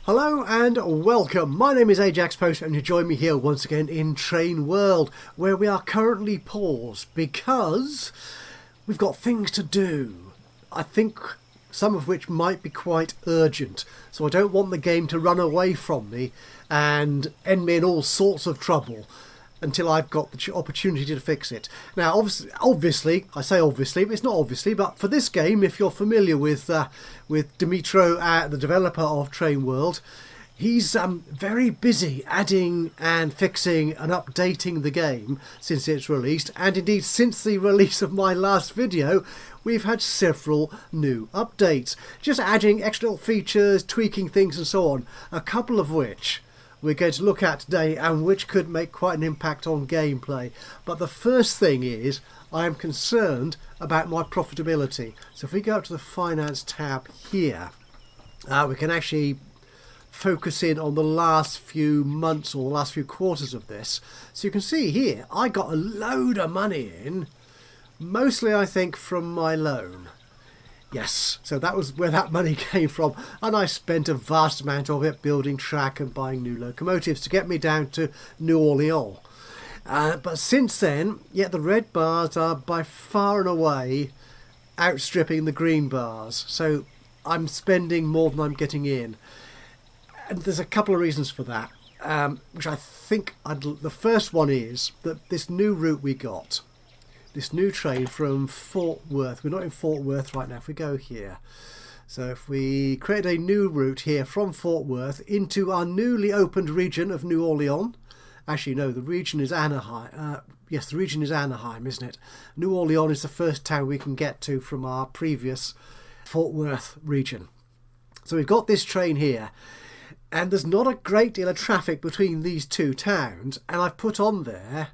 Hello and welcome. My name is Ajaxpost and you join me here once again in Train World, where we are currently paused because we've got things to do. I think some of which might be quite urgent, so I don't want the game to run away from me and end me in all sorts of trouble until I've got the opportunity to fix it. Now, obviously, I say obviously, but it's not obviously, but for this game, if you're familiar with Dimitro, the developer of Train World, he's very busy adding and fixing and updating the game since it's released, and indeed since the release of my last video, we've had several new updates, just adding extra features, tweaking things and so on, a couple of which we're going to look at today and which could make quite an impact on gameplay. But the first thing is I am concerned about my profitability. So if we go up to the finance tab here, we can actually focus in on the last few months or the last few quarters of this. So you can see here I got a load of money in, mostly I think from my loan. Yes, so that was where that money came from, and I spent a vast amount of it building track and buying new locomotives to get me down to New Orleans. But since then, the red bars are by far and away outstripping the green bars, so I'm spending more than I'm getting in. And there's a couple of reasons for that, which I think the first one is that this new route we got, this new train from Fort Worth. We're not in Fort Worth right now. If we go here, so if we create a new route here from Fort Worth into our newly opened region of New Orleans. Actually, no, the region is Anaheim. Yes, the region is Anaheim, isn't it? New Orleans is the first town we can get to from our previous Fort Worth region. So we've got this train here, and there's not a great deal of traffic between these two towns, and I've put on there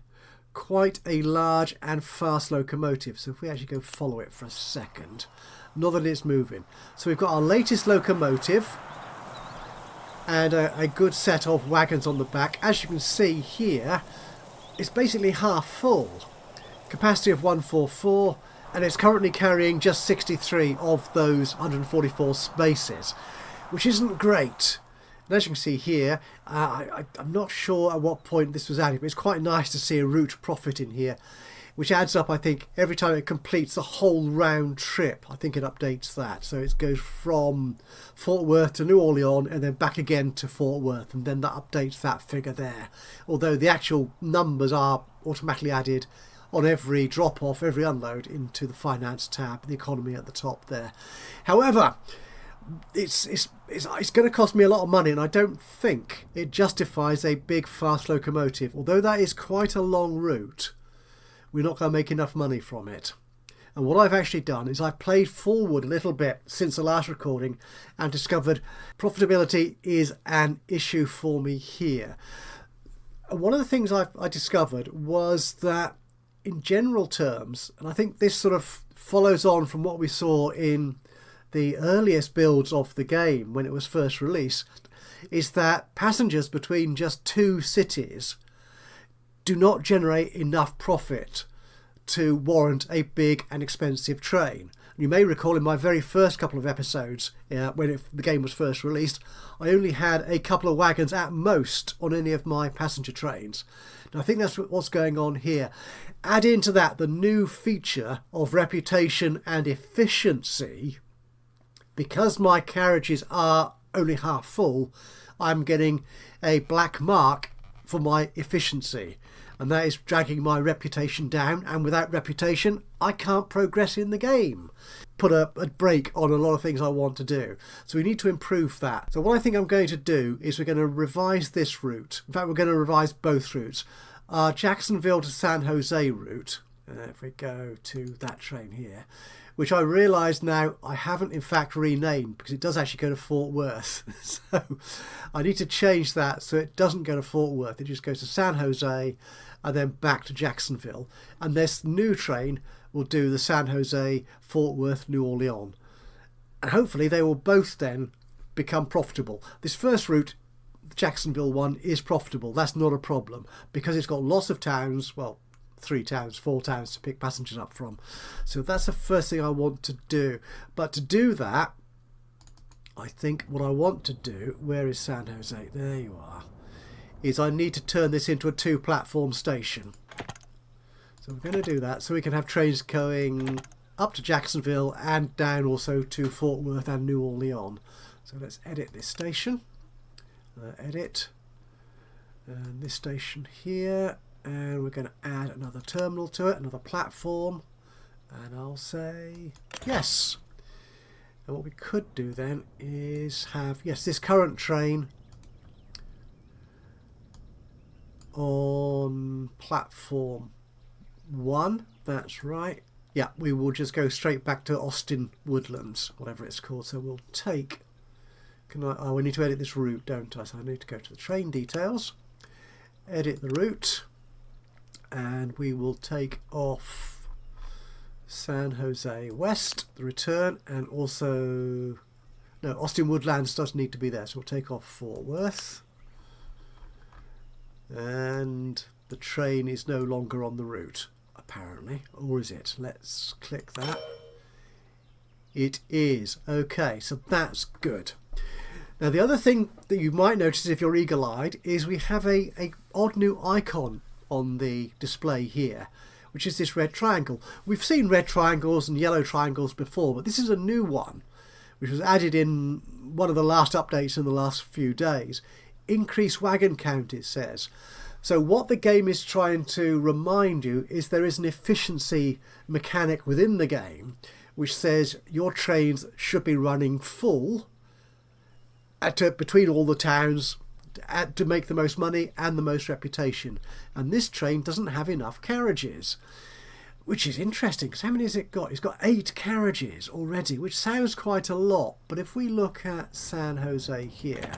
quite a large and fast locomotive. So if we actually go follow it for a second, not that it's moving. So we've got our latest locomotive and a good set of wagons on the back. As you can see here, it's basically half full, capacity of 144, and it's currently carrying just 63 of those 144 spaces, which isn't great. And as you can see here, I'm not sure at what point this was added, but it's quite nice to see a route profit in here, which adds up, I think, every time it completes the whole round trip. I think it updates that. So it goes from Fort Worth to New Orleans and then back again to Fort Worth, and then that updates that figure there. Although the actual numbers are automatically added on every drop-off, every unload into the finance tab, the economy at the top there. However, it's going to cost me a lot of money, and I don't think it justifies a big fast locomotive. Although that is quite a long route, we're not going to make enough money from it. And what I've actually done is I've played forward a little bit since the last recording and discovered profitability is an issue for me here. And one of the things I discovered was that in general terms, and I think this sort of follows on from what we saw in the earliest builds of the game when it was first released, is that passengers between just two cities do not generate enough profit to warrant a big and expensive train. You may recall in my very first couple of episodes, when the game was first released, I only had a couple of wagons at most on any of my passenger trains. Now I think that's what's going on here. Add into that the new feature of reputation and efficiency. Because my carriages are only half full, I'm getting a black mark for my efficiency, and that is dragging my reputation down, and without reputation I can't progress in the game. Put a brake on a lot of things I want to do. So we need to improve that. So what I think I'm going to do is we're going to revise this route. In fact, we're going to revise both routes. Our Jacksonville to San Jose route, if we go to that train here, which I realise now I haven't in fact renamed because it does actually go to Fort Worth. So I need to change that so it doesn't go to Fort Worth. It just goes to San Jose and then back to Jacksonville. And this new train will do the San Jose, Fort Worth, New Orleans. And hopefully they will both then become profitable. This first route, the Jacksonville one, is profitable. That's not a problem because it's got lots of towns, well, 3 towns, 4 towns to pick passengers up from. So that's the first thing I want to do. But to do that, I think what I want to do, where is San Jose? There you are. Is I need to turn this into a 2-platform station. So we're going to do that so we can have trains going up to Jacksonville and down also to Fort Worth and New Orleans. So let's edit this station. Edit. And this station here. And we're going to add another terminal to it, another platform. And I'll say yes. And what we could do then is have, yes, this current train on platform 1. That's right. Yeah, we will just go straight back to Austin Woodlands, whatever it's called. So we'll take, oh, we need to edit this route, don't I? So I need to go to the train details, edit the route, and we will take off San Jose West, the return, and also, no, Austin Woodlands does need to be there, so we'll take off Fort Worth. And the train is no longer on the route, apparently. Or is it? Let's click that. It is. Okay, so that's good. Now the other thing that you might notice if you're eagle-eyed is we have a odd new icon on the display here, which is this red triangle. We've seen red triangles and yellow triangles before, but this is a new one, which was added in one of the last updates in the last few days. Increase wagon count, it says. So what the game is trying to remind you is there is an efficiency mechanic within the game which says your trains should be running full between all the towns to make the most money and the most reputation. And this train doesn't have enough carriages, which is interesting because how many has it got? It's got 8 carriages already, which sounds quite a lot. But if we look at San Jose here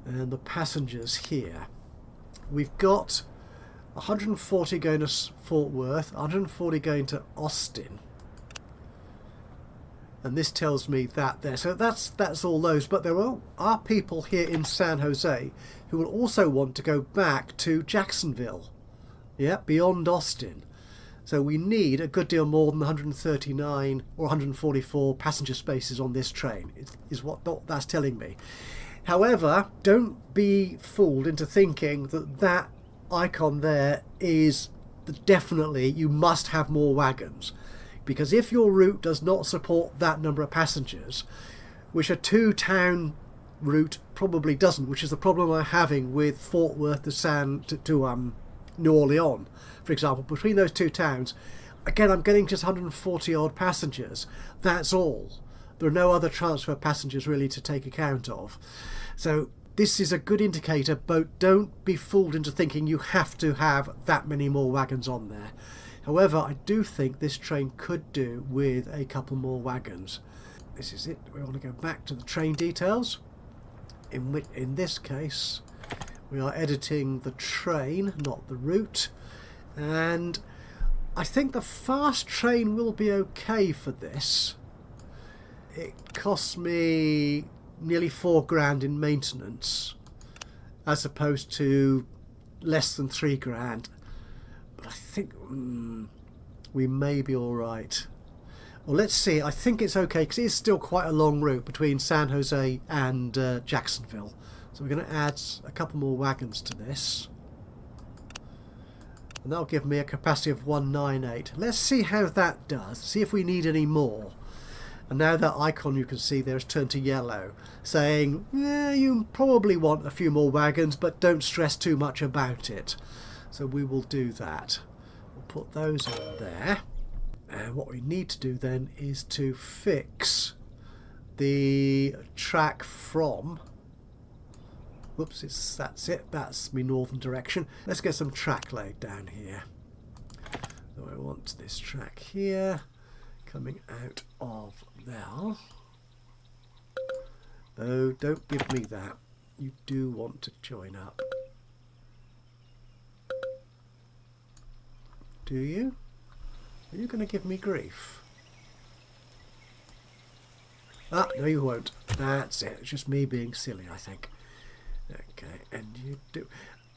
and the passengers here, we've got 140 going to Fort Worth, 140 going to Austin. And this tells me that there. So that's all those. But there are people here in San Jose who will also want to go back to Jacksonville. Yeah, beyond Austin. So we need a good deal more than 139 or 144 passenger spaces on this train, is what that's telling me. However, don't be fooled into thinking that that icon there is definitely you must have more wagons. Because if your route does not support that number of passengers, which a 2-town route probably doesn't, which is the problem I'm having with Fort Worth to New Orleans, for example, between those 2 towns, again I'm getting just 140 odd passengers. That's all. There are no other transfer passengers really to take account of. So this is a good indicator, but don't be fooled into thinking you have to have that many more wagons on there. However, I do think this train could do with a couple more wagons. This is it. We want to go back to the train details. In this case, we are editing the train, not the route. And I think the fast train will be okay for this. It costs me nearly £4,000 in maintenance, as opposed to less than £3,000. But I think we may be all right. Well, let's see. I think it's okay because it is still quite a long route between San Jose and Jacksonville. So we're going to add a couple more wagons to this. And that'll give me a capacity of 198. Let's see how that does. See if we need any more. And now that icon you can see there has turned to yellow, saying, yeah, you probably want a few more wagons, but don't stress too much about it. So we will do that. We'll put those on there. And what we need to do then is to fix the track from... Whoops, that's it. That's my northern direction. Let's get some track laid down here. So I want this track here, coming out of there. Oh, don't give me that. You do want to join up. Do you? Are you going to give me grief? Ah, no you won't. That's it. It's just me being silly, I think. Okay, and you do...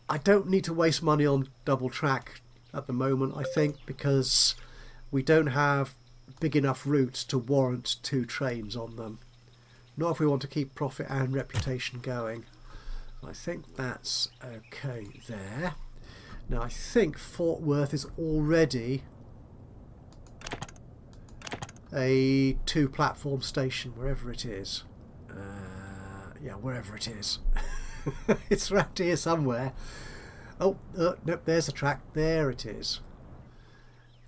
I don't need to waste money on double track at the moment, I think, because we don't have big enough routes to warrant 2 trains on them. Not if we want to keep profit and reputation going. I think that's okay there. Now I think Fort Worth is already a 2-platform station, wherever it is. Yeah, wherever it is. It's around here somewhere. Oh, nope, there's the track. There it is.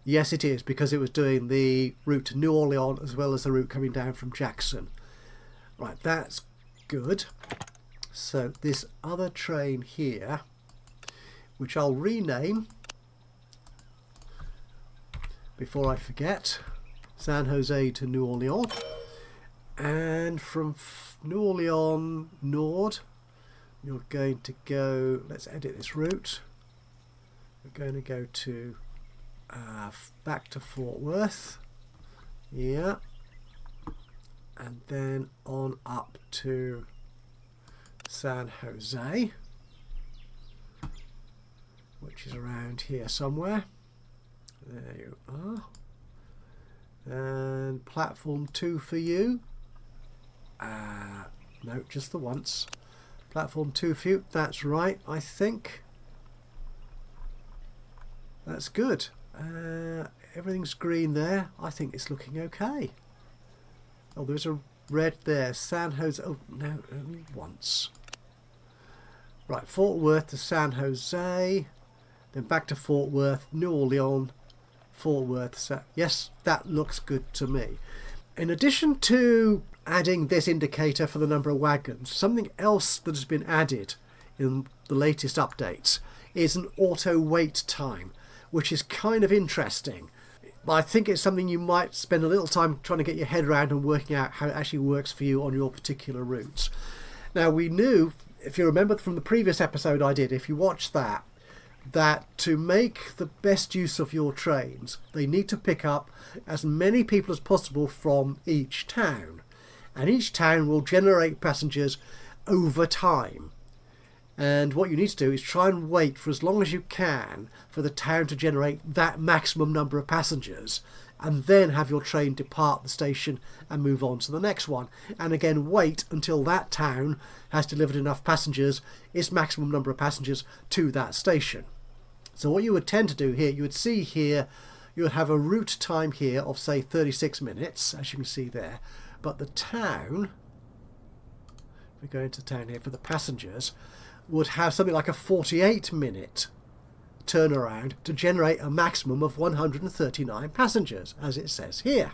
Yes, it is, because it was doing the route to New Orleans as well as the route coming down from Jackson. Right, that's good. So this other train here, which I'll rename before I forget, San Jose to New Orleans, and from New Orleans Nord you're going to go, let's edit this route, we're going to go to back to Fort Worth, yeah, and then on up to San Jose, which is around here somewhere. There you are. And platform 2 for you. No, just the once. Platform 2 for you. That's right, I think. That's good. Everything's green there. I think it's looking okay. Oh, there's a red there. San Jose. Oh, no, only once. Right, Fort Worth to San Jose. Then back to Fort Worth, New Orleans, Fort Worth. Yes, that looks good to me. In addition to adding this indicator for the number of wagons, something else that has been added in the latest updates is an auto wait time, which is kind of interesting. I think it's something you might spend a little time trying to get your head around and working out how it actually works for you on your particular routes. Now, we knew, if you remember from the previous episode I did, if you watched that to make the best use of your trains, they need to pick up as many people as possible from each town. And each town will generate passengers over time. And what you need to do is try and wait for as long as you can for the town to generate that maximum number of passengers, and then have your train depart the station and move on to the next one. And again, wait until that town has delivered enough passengers, its maximum number of passengers, to that station. So what you would tend to do here, you would see here, you would have a route time here of say 36 minutes, as you can see there. But the town, if we go into town here for the passengers, would have something like a 48-minute turnaround to generate a maximum of 139 passengers, as it says here.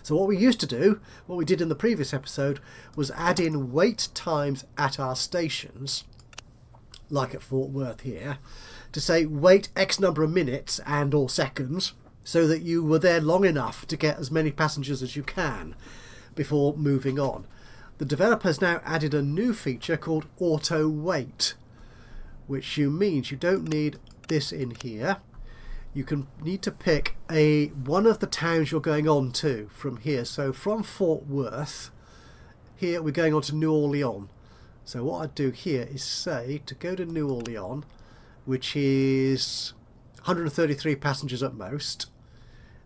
So what we used to do, what we did in the previous episode, was add in wait times at our stations, like at Fort Worth here, to say wait X number of minutes and or seconds, so that you were there long enough to get as many passengers as you can before moving on. The developers now added a new feature called auto wait, which means you don't need this in here. You need to pick one of the towns you're going on to from here. So from Fort Worth, here we're going on to New Orleans. So what I'd do here is say to go to New Orleans, which is 133 passengers at most.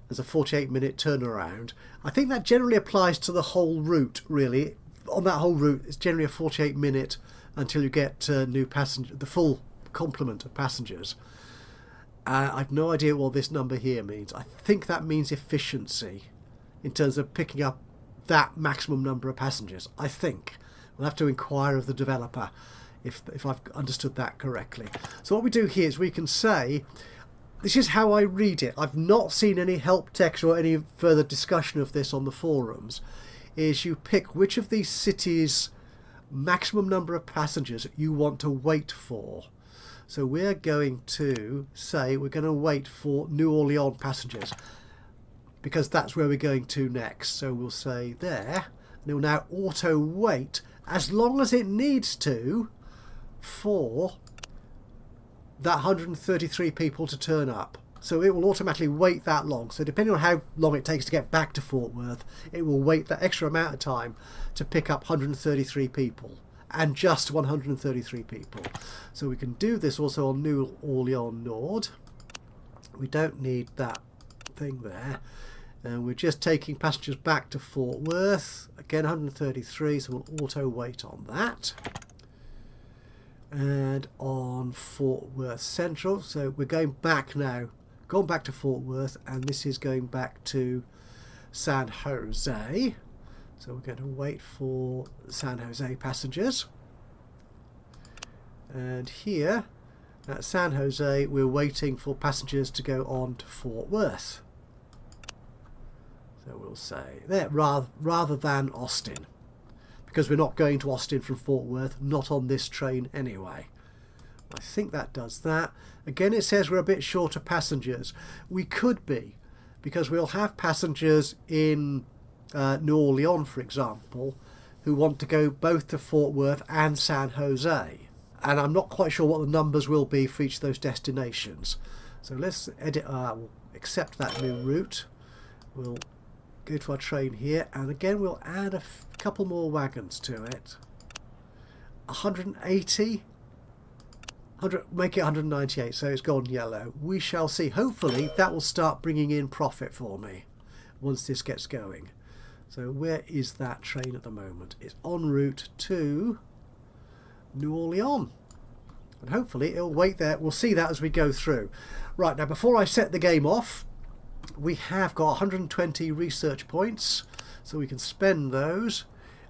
There's a 48-minute turnaround. I think that generally applies to the whole route, really. On that whole route, it's generally a 48-minute until you get new passenger, the full complement of passengers. I've no idea what this number here means. I think that means efficiency in terms of picking up that maximum number of passengers. I think we'll have to inquire of the developer if I've understood that correctly. So what we do here is we can say, this is how I read it. I've not seen any help text or any further discussion of this on the forums. Is you pick which of these cities' maximum number of passengers you want to wait for. So we're going to say we're going to wait for New Orleans passengers, because that's where we're going to next. So we'll say there, and it will now auto wait as long as it needs to for that 133 people to turn up. So it will automatically wait that long. So depending on how long it takes to get back to Fort Worth, it will wait that extra amount of time to pick up 133 people, and just 133 people. So we can do this also on New Orleans Nord. We don't need that thing there. And we're just taking passengers back to Fort Worth. Again, 133, so we'll auto wait on that. And on Fort Worth Central, so we're going back now. Gone back to Fort Worth, and this is going back to San Jose. So we're going to wait for San Jose passengers. And here at San Jose, we're waiting for passengers to go on to Fort Worth. So we'll say there, rather than Austin, because we're not going to Austin from Fort Worth, not on this train anyway. I think that does that. Again, it says we're a bit short of passengers. We could be, because we'll have passengers in New Orleans, for example, who want to go both to Fort Worth and San Jose. And I'm not quite sure what the numbers will be for each of those destinations. So let's edit, we'll accept that new route. We'll go to our train here, and again we'll add a couple more wagons to it. 180, make it 198, so it's gone yellow. We shall see. Hopefully that will start bringing in profit for me once this gets going. So where is that train at the moment? It's en route to New Orleans, and hopefully it'll wait there. We'll see that as we go through. Right, now before I set the game off, we have got 120 research points, so we can spend those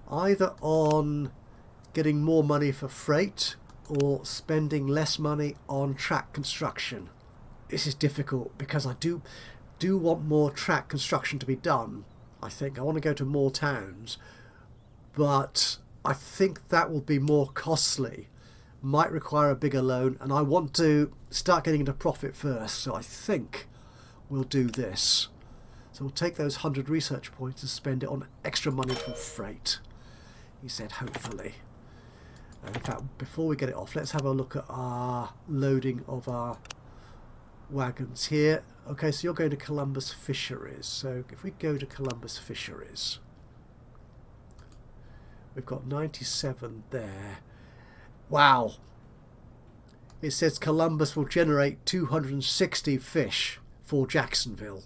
either on getting more money for freight or spending less money on track construction. This is difficult because I do want more track construction to be done. I think I want to go to more towns, but I think that will be more costly, might require a bigger loan, and I want to start getting into profit first, so I think we'll do this. So we'll take those 100 research points and spend it on extra money from freight. He said hopefully. And in fact, before we get it off, let's have a look at our loading of our wagons here. Okay, so you're going to Columbus Fisheries. So if we go to Columbus Fisheries, we've got 97 there. Wow. It says Columbus will generate 260 fish for Jacksonville.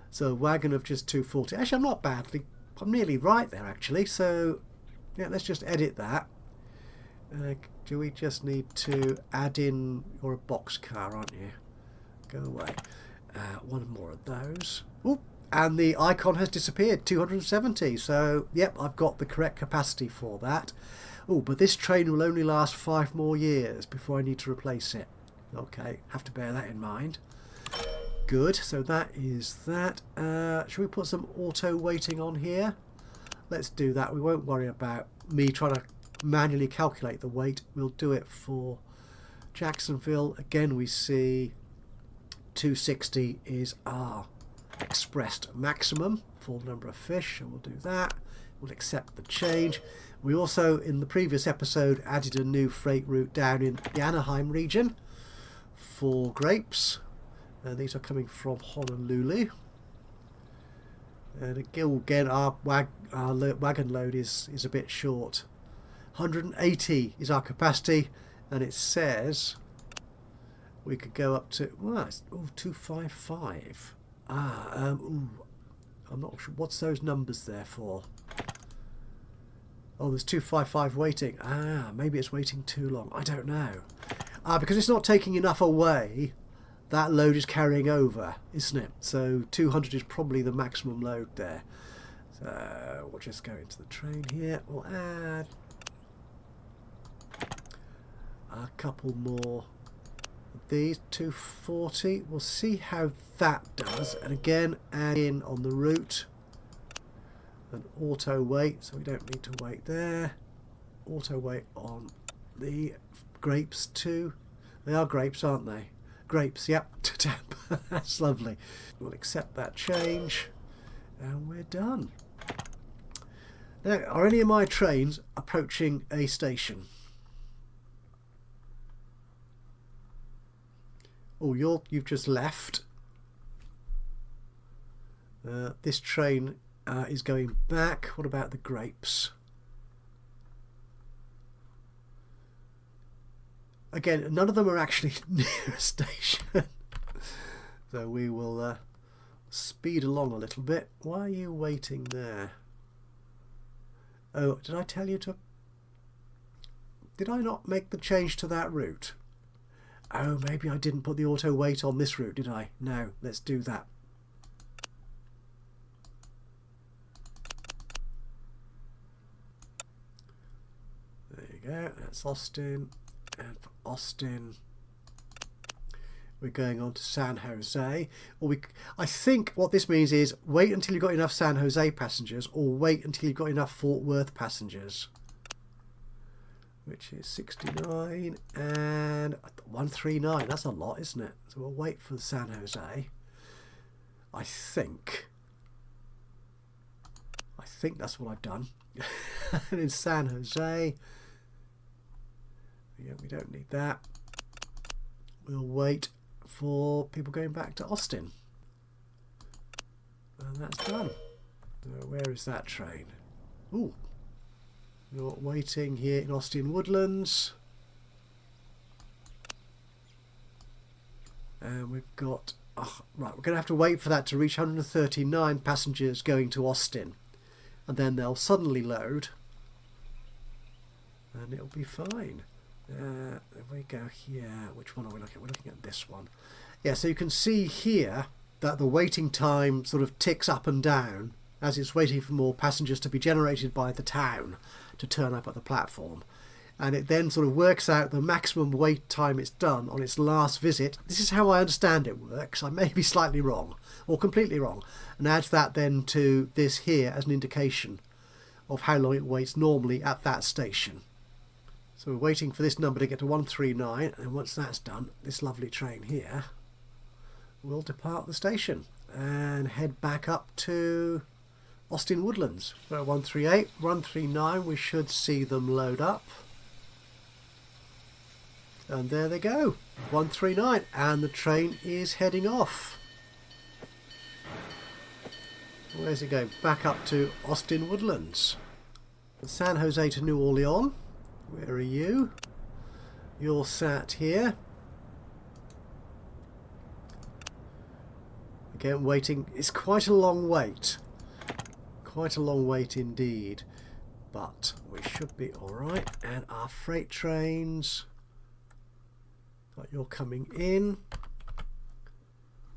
So a wagon of just 240. Actually, I'm not badly. I'm nearly right there, actually. So, yeah, let's just edit that. Do we just need to add in... You're a boxcar, aren't you? Go away. One more of those. Oop, and the icon has disappeared. 270. So, yep, I've got the correct capacity for that. Oh, but this train will only last 5 more years before I need to replace it. Okay, have to bear that in mind. Good, so that is that. Should we put some auto waiting on here? Let's do that. We won't worry about me trying to manually calculate the weight. We'll do it for Jacksonville. Again, we see 260 is our expressed maximum for the number of fish, and we'll do that. We'll accept the change. We also, in the previous episode, added a new freight route down in the Anaheim region for grapes. These are coming from Honolulu. And again, our wagon load is a bit short. 180 is our capacity, and it says we could go up to 255. I'm not sure what's those numbers there for. Oh, there's 255 waiting. Maybe it's waiting too long. I don't know. Because it's not taking enough away, that load is carrying over, isn't it? So 200 is probably the maximum load there. So we'll just go into the train here. We'll add a couple more of these. 240. We'll see how that does. And again, add in on the route an auto wait, so we don't need to wait there. Auto wait on the grapes too. They are grapes, aren't they? Grapes, yep. That's lovely. We'll accept that change, and we're done. Now, are any of my trains approaching a station? Oh, you've just left. This train is going back. What about the grapes? Again, none of them are actually near a station. So we will speed along a little bit. Why are you waiting there? Oh, did I tell you to... Did I not make the change to that route? Oh, maybe I didn't put the auto wait on this route, did I? No, let's do that. There you go, that's Austin. And for Austin, we're going on to San Jose. Or I think what this means is wait until you've got enough San Jose passengers, or wait until you've got enough Fort Worth passengers. Which is 69 and 139. That's a lot, isn't it? So we'll wait for San Jose. I think that's what I've done. And in San Jose, yeah, we don't need that. We'll wait for people going back to Austin. And that's done. Where is that train? Ooh. You're waiting here in Austin Woodlands. And we've got... Oh, right, we're going to have to wait for that to reach 139 passengers going to Austin. And then they'll suddenly load. And it'll be fine. There we go here. Which one are we looking at? We're looking at this one. Yeah, so you can see here that the waiting time sort of ticks up and down as it's waiting for more passengers to be generated by the town to turn up at the platform. And it then sort of works out the maximum wait time it's done on its last visit. This is how I understand it works. I may be slightly wrong or completely wrong, and adds that then to this here as an indication of how long it waits normally at that station. So we're waiting for this number to get to 139, and once that's done, this lovely train here will depart the station and head back up to Austin Woodlands. We're at 138, 139, we should see them load up. And there they go, 139, and the train is heading off. Where's it going? Back up to Austin Woodlands. San Jose to New Orleans. Where are you? You're sat here. Again, waiting. It's quite a long wait. Quite a long wait indeed. But we should be alright. And our freight trains. You're coming in.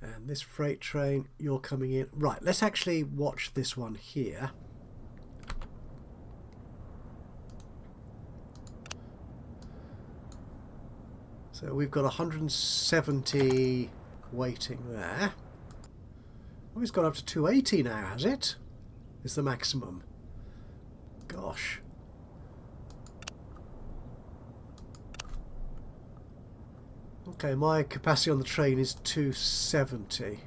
And this freight train, you're coming in. Right, let's actually watch this one here. So we've got 170 waiting there. Oh, it's gone up to 280 now, has it? Is the maximum. Gosh. Okay, my capacity on the train is 270.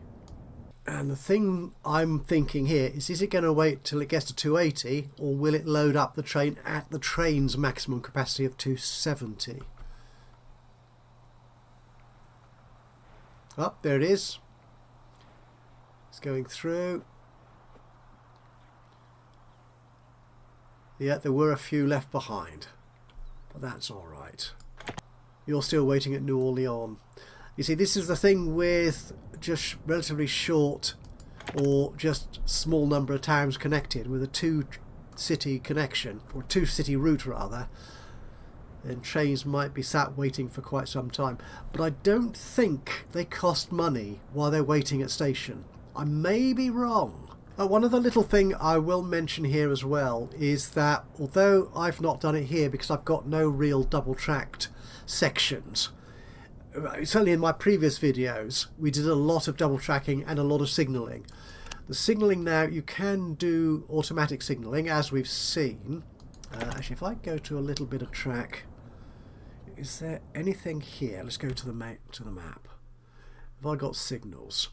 And the thing I'm thinking here is it going to wait till it gets to 280, or will it load up the train at the train's maximum capacity of 270? Oh, there it is. It's going through. Yeah, there were a few left behind, but that's all right. You're still waiting at New Orleans. You see, this is the thing with just relatively short or just small number of towns connected with a two-city connection, or two-city route rather. And trains might be sat waiting for quite some time. But I don't think they cost money while they're waiting at station. I may be wrong. One other little thing I will mention here as well is that although I've not done it here because I've got no real double-tracked sections, certainly in my previous videos we did a lot of double tracking and a lot of signalling. The signalling now, you can do automatic signalling as we've seen. Actually, if I go to a little bit of track, is there anything here? Let's go to the map. Have I got signals?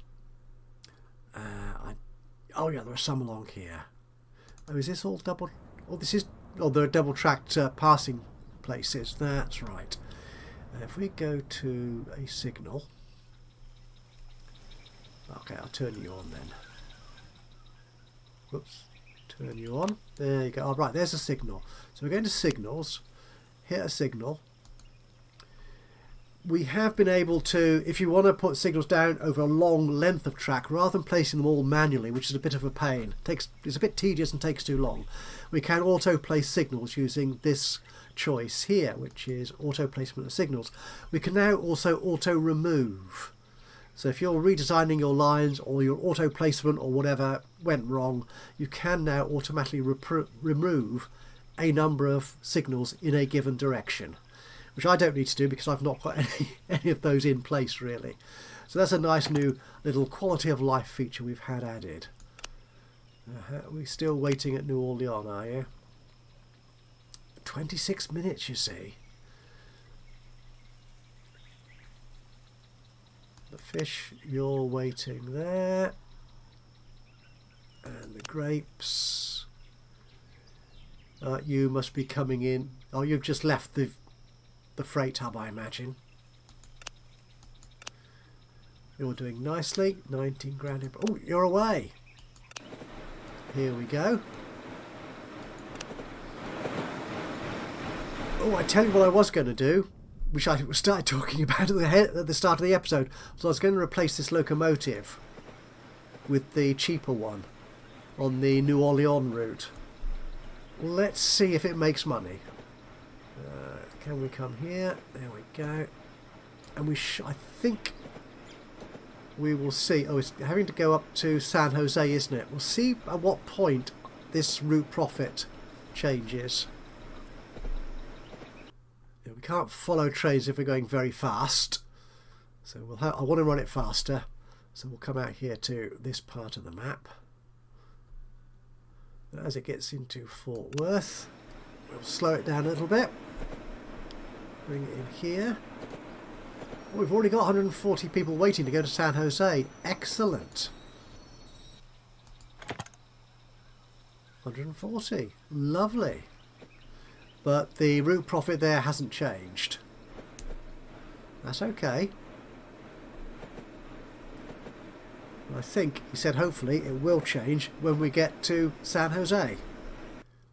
Oh yeah, there are some along here. Oh, is this all double? Oh, this is. Oh, there are double tracked passing places. That's right. If we go to a signal, okay, I'll turn you on then. Whoops, turn you on. There you go. All right, there's a signal. So we're going to signals. Hit a signal. we have been able to, if you want to put signals down over a long length of track, rather than placing them all manually, which is a bit of a pain, it's a bit tedious and takes too long, we can auto place signals using this choice here, which is auto placement of signals. We can now also auto remove. So if you're redesigning your lines or your auto placement or whatever went wrong, you can now automatically remove a number of signals in a given direction, which I don't need to do because I've not got any of those in place really. So that's a nice new little quality of life feature we've had added. We're still waiting at New Orleans, are you? 26 minutes, you see. The fish, you're waiting there. And the grapes. You must be coming in. Oh, you've just left the freight hub, I imagine. You're doing nicely. 19 grand. Oh, you're away. Here we go. Oh, I tell you what I was going to do, which I started talking about at the start of the episode. So I was going to replace this locomotive with the cheaper one on the New Orleans route. Let's see if it makes money. Can we come here? There we go. And I think we will see. Oh, it's having to go up to San Jose, isn't it? We'll see at what point this route profit changes. We can't follow trains if we're going very fast. So I want to run it faster. So we'll come out here to this part of the map. As it gets into Fort Worth, we'll slow it down a little bit. Bring it in here. Oh, we've already got 140 people waiting to go to San Jose. Excellent. 140. Lovely. But the route profit there hasn't changed. That's okay. I think he said hopefully it will change when we get to San Jose.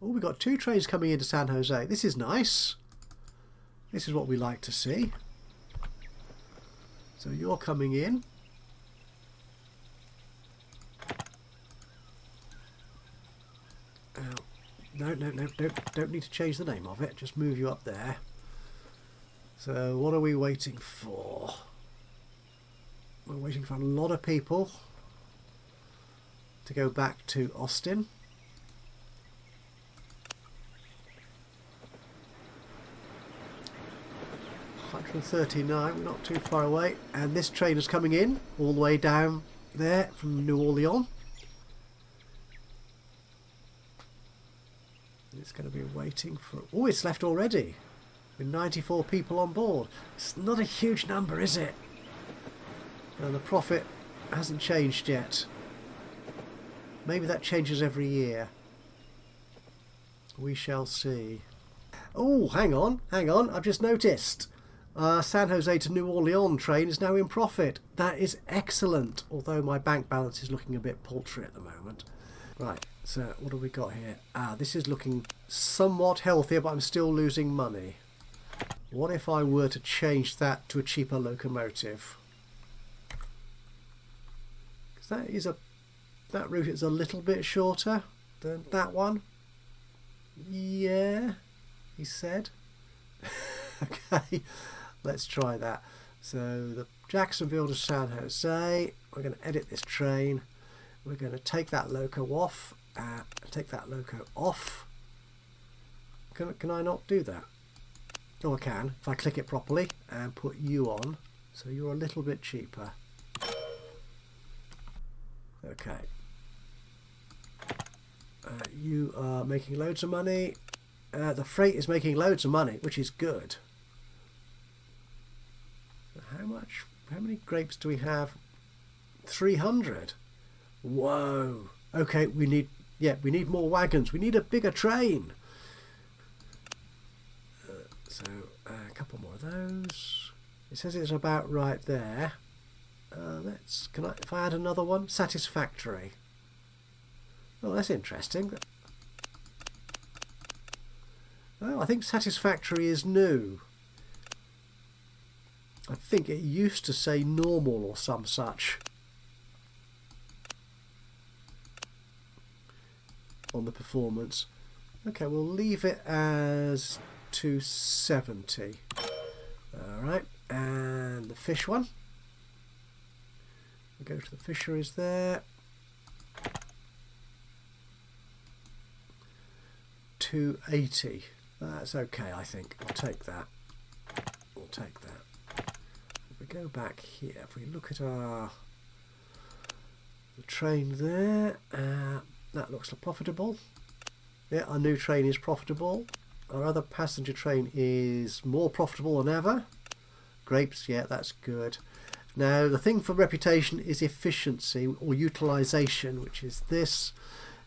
Oh, we've got 2 trains coming into San Jose. This is nice. This is what we like to see. So you're coming in. No, don't need to change the name of it. Just move you up there. So what are we waiting for? We're waiting for a lot of people to go back to Austin. $139, we're not too far away. And this train is coming in all the way down there from New Orleans. It's going to be waiting for... Oh, it's left already. With 94 people on board. It's not a huge number, is it? And the profit hasn't changed yet. Maybe that changes every year. We shall see. Oh, hang on. I've just noticed. San Jose to New Orleans train is now in profit. That is excellent. Although my bank balance is looking a bit paltry at the moment. Right, so what have we got here? This is looking somewhat healthier, but I'm still losing money. What if I were to change that to a cheaper locomotive? Because that route is a little bit shorter than that one. Yeah, he said. Okay, let's try that. So the Jacksonville to San Jose. We're going to edit this train. We're going to take that loco off. Take that loco off. Can I not do that? Oh, I can. If I click it properly and put you on. So you're a little bit cheaper. Okay. You are making loads of money. The freight is making loads of money, which is good. How many grapes do we have? 300. Whoa. Okay, we need more wagons. We need a bigger train. So a couple more of those. It says it's about right there. If I add another one, satisfactory. Oh, that's interesting. Oh, I think satisfactory is new. I think it used to say normal or some such on the performance. Okay, we'll leave it as 270. Alright, and the fish one. We go to the fisheries there. 280. That's okay, I think. I'll take that. We'll take that. If we go back here, if we look at the train there, that looks profitable. Yeah, our new train is profitable. Our other passenger train is more profitable than ever. Grapes, yeah, that's good. Now, the thing for reputation is efficiency or utilization, which is this.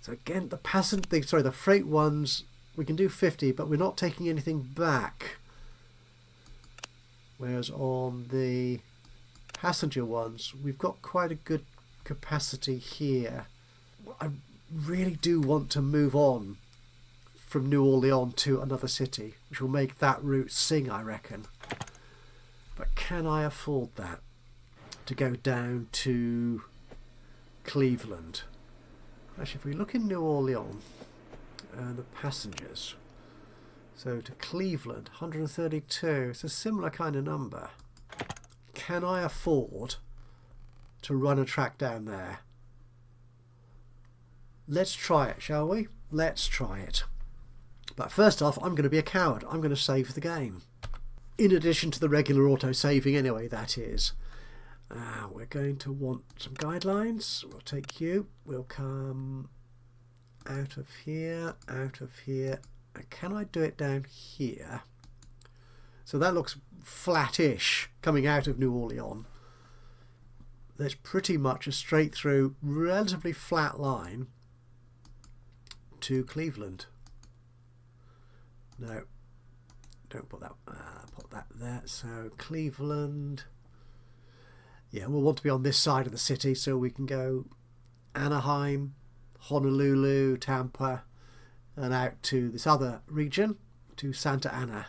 So again, the freight ones, we can do 50, but we're not taking anything back. Whereas on the passenger ones, we've got quite a good capacity here. I really do want to move on from New Orleans to another city, which will make that route sing, I reckon. But can I afford that? To go down to Cleveland. Actually, if we look in New Orleans and the passengers, so to Cleveland, 132, it's a similar kind of number. Can I afford to run a track down there? Let's try it, shall we? Let's try it. But first off, I'm going to be a coward. I'm going to save the game. In addition to the regular auto-saving anyway, that is. We're going to want some guidelines. We'll take you. We'll come out of here, out of here. And can I do it down here? So that looks flat-ish coming out of New Orleans. There's pretty much a straight through, relatively flat line to Cleveland. No, don't put that. Put that there. So Cleveland. Yeah, we'll want to be on this side of the city, so we can go Anaheim, Honolulu, Tampa, and out to this other region, to Santa Ana.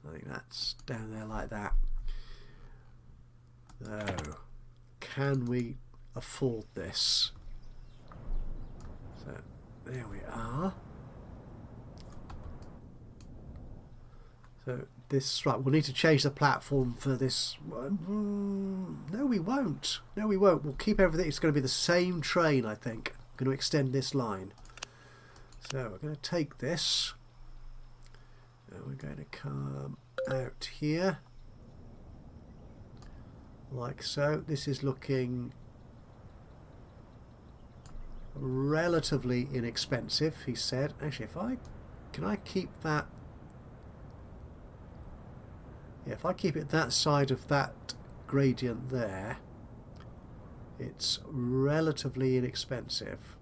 I think that's down there like that. So, can we afford this? So, there we are. So this, right, we'll need to change the platform for this. No, we won't. No, we won't. We'll keep everything. It's going to be the same train, I think. I'm going to extend this line. So we're going to take this. And we're going to come out here. Like so. This is looking relatively inexpensive, he said. Actually, can I keep that? Yeah, if I keep it that side of that gradient there, it's relatively inexpensive.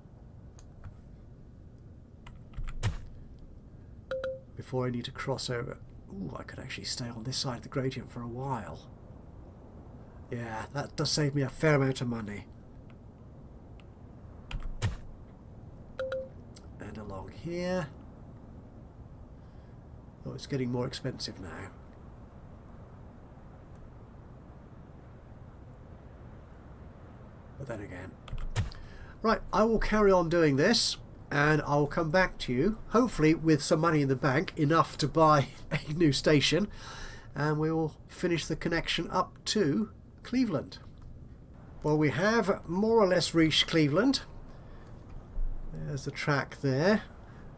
Before I need to cross over. Ooh, I could actually stay on this side of the gradient for a while. Yeah, that does save me a fair amount of money. And along here. Oh, it's getting more expensive now. But then again. Right, I will carry on doing this, and I will come back to you, hopefully with some money in the bank, enough to buy a new station, and we will finish the connection up to Cleveland. Well, we have more or less reached Cleveland. There's the track there,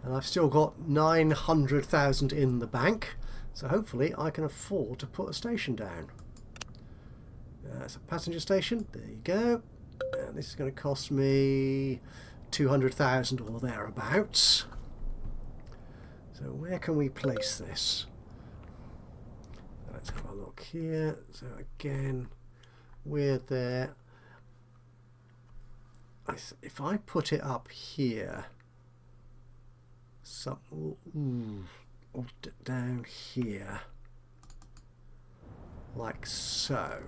and I've still got 900,000 in the bank, so hopefully I can afford to put a station down. That's a passenger station. There you go. And this is going to cost me 200,000 or thereabouts. So where can we place this? Let's have a look here. So again, we're there. If I put it up here, or down here, like so.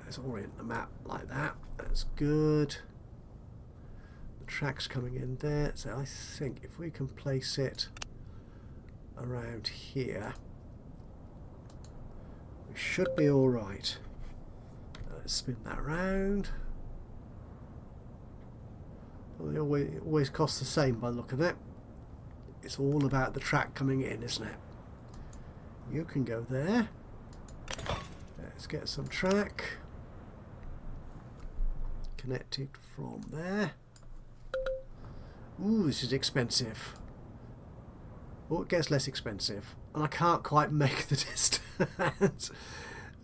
Let's orient the map like that. That's good. The track's coming in there. So I think if we can place it around here, We should be alright. Let's spin that round. Well, it always costs the same by the look of it. It's all about the track coming in, isn't it? You can go there. Let's get some track connected from there. Ooh, this is expensive. Oh, it gets less expensive. And I can't quite make the distance.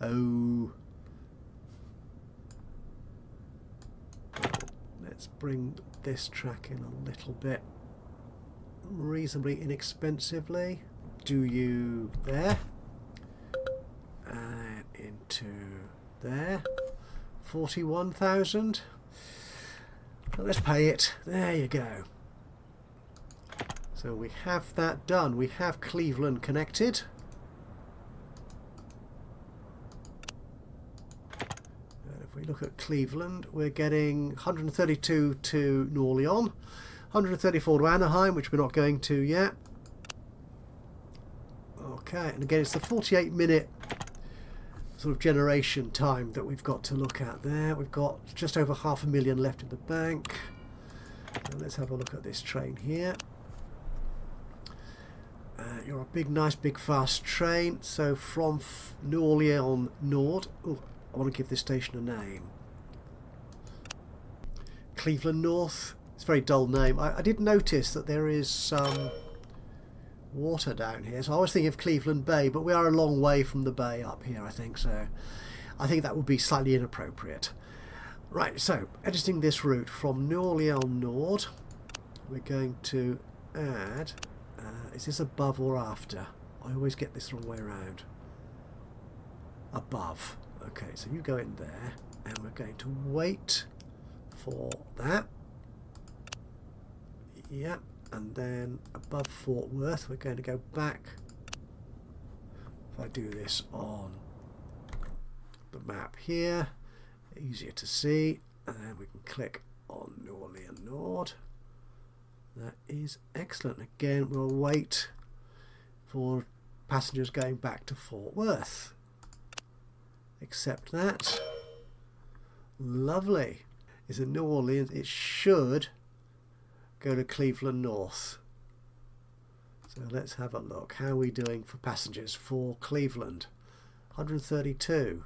Oh. Let's bring this track in a little bit. Reasonably inexpensively. Do you there? And into there. 41,000. Let's pay it. There you go. So we have that done. We have Cleveland connected. And if we look at Cleveland, we're getting 132 to New Orleans, 134 to Anaheim, which we're not going to yet. Okay, and again, it's the 48-minute sort of generation time that we've got to look at there. We've got just over 500,000 left in the bank. So let's have a look at this train here. You're a big, nice, big, fast train. So from New Orleans Nord. Oh, I want to give this station a name. Cleveland North. It's a very dull name. I did notice that there is some water down here, so I was thinking of Cleveland Bay, but we are a long way from the bay up here, I think, so I think that would be slightly inappropriate. Right, so editing this route from New Orleans Nord, we're going to add, is this above or after? I always get this the wrong way around. Above. Okay, so you go in there, and we're going to wait for that. Yep. And then above Fort Worth, we're going to go back. If I do this on the map here, easier to see, and then we can click on New Orleans Nord. That is excellent. Again, we'll wait for passengers going back to Fort Worth. Accept that. Lovely. It's in New Orleans. It should go to Cleveland North. So let's have a look. How are we doing for passengers for Cleveland? 132.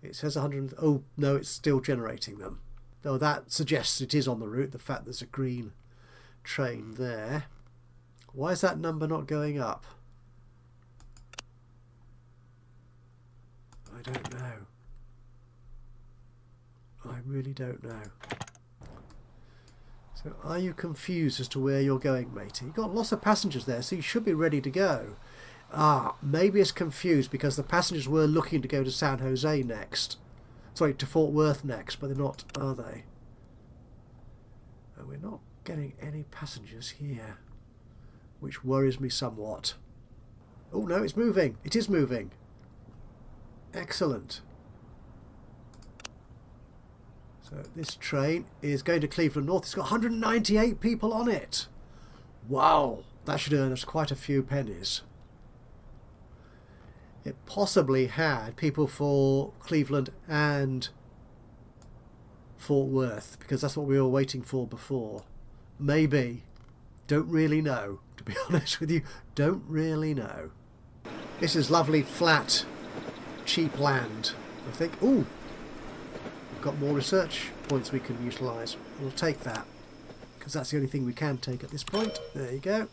It says 100. Oh no, it's still generating them. Though that suggests it is on the route. The fact there's a green train there. Why is that number not going up? I don't know. I really don't know. So are you confused as to where you're going, matey? You've got lots of passengers there, so you should be ready to go. Ah, maybe it's confused because the passengers were looking to go to San Jose next. Sorry, to Fort Worth next, but they're not, are they? And we're not getting any passengers here, which worries me somewhat. Oh no, it's moving. It is moving. Excellent. So this train is going to Cleveland North. It's got 198 people on it. Wow, that should earn us quite a few pennies. It possibly had people for Cleveland and Fort Worth, because that's what we were waiting for before. Maybe. Don't really know, to be honest with you. Don't really know. This is lovely, flat, cheap land, I think. Ooh! We've got more research points we can utilise. We'll take that, because that's the only thing we can take at this point. There you go.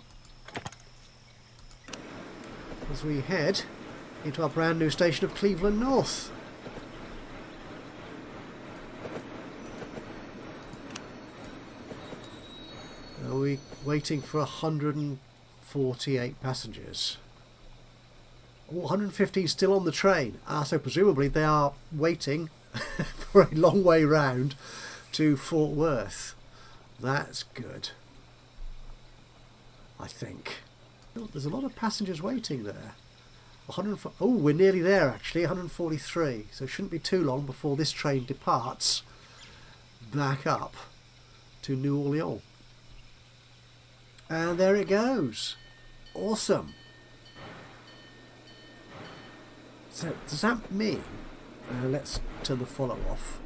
As we head into our brand new station of Cleveland North. Are we waiting for 148 passengers? Oh, 115 still on the train. So presumably they are waiting for a long way round to Fort Worth. That's good, I think. Oh, there's a lot of passengers waiting there. Oh, we're nearly there actually, 143. So it shouldn't be too long before this train departs back up to New Orleans. And there it goes. Awesome. So does that mean... let's turn the follow off.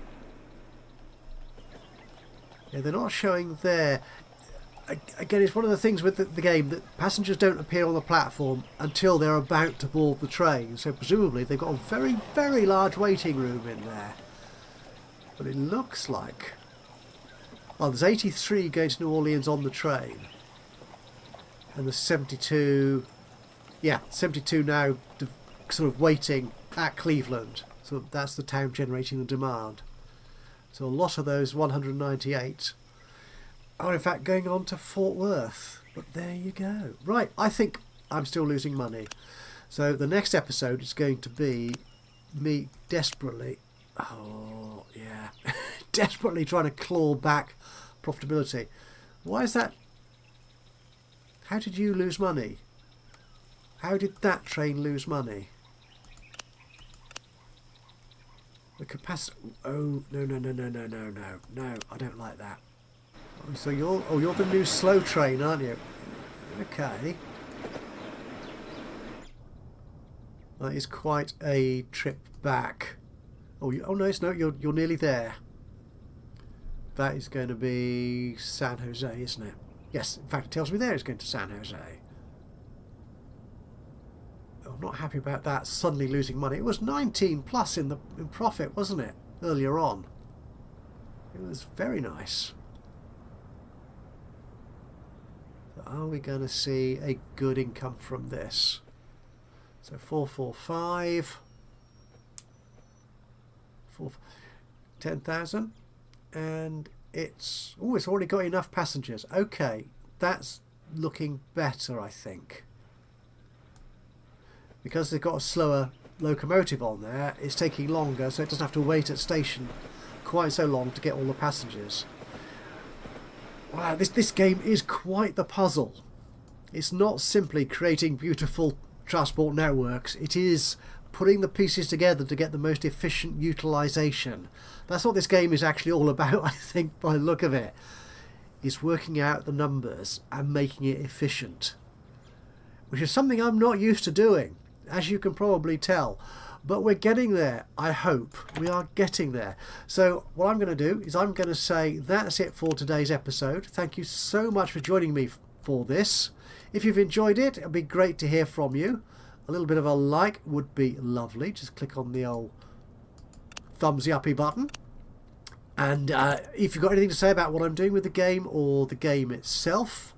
Yeah, they're not showing there. Again, it's one of the things with the game that passengers don't appear on the platform until they're about to board the train. So presumably they've got a very, very large waiting room in there. But it looks like... Oh, there's 83 going to New Orleans on the train. And there's 72... Yeah, 72 now sort of waiting at Cleveland. So that's the town generating the demand. So a lot of those 198 are in fact going on to Fort Worth. But there you go. Right, I think I'm still losing money. So the next episode is going to be me desperately... Oh, yeah. Desperately trying to claw back profitability. Why is that? How did you lose money? How did that train lose money? The capacity... Oh, no, I don't like that. So you're the new slow train, aren't you? Okay. That is quite a trip back. Oh, no, it's no, you're nearly there. That is going to be San Jose, isn't it? Yes, in fact, it tells me there it's going to San Jose. I'm not happy about that, suddenly losing money. It was 19 plus in profit, wasn't it, earlier on? It was very nice. So are we going to see a good income from this? So 445, 10,000, and it's already got enough passengers. Okay, that's looking better, I think. Because they've got a slower locomotive on there, it's taking longer, so it doesn't have to wait at station quite so long to get all the passengers. Wow, this game is quite the puzzle. It's not simply creating beautiful transport networks, it is putting the pieces together to get the most efficient utilisation. That's what this game is actually all about, I think, by the look of it. It's working out the numbers and making it efficient. Which is something I'm not used to doing, as you can probably tell. But we're getting there, I hope. We are getting there. So what I'm going to do is I'm going to say that's it for today's episode. Thank you so much for joining me for this. If you've enjoyed it, it'll be great to hear from you. A little bit of a like would be lovely. Just click on the old thumbsy uppy button. And if you've got anything to say about what I'm doing with the game or the game itself,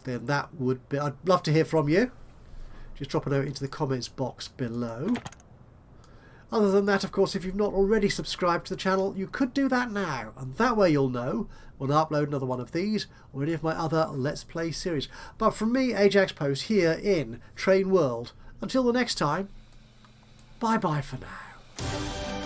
then that would be... I'd love to hear from you. Just drop a note into the comments box below. Other than that, of course, if you've not already subscribed to the channel, you could do that now. And that way you'll know when I upload another one of these or any of my other Let's Play series. But from me, Ajaxpost, here in Train World, until the next time, bye-bye for now.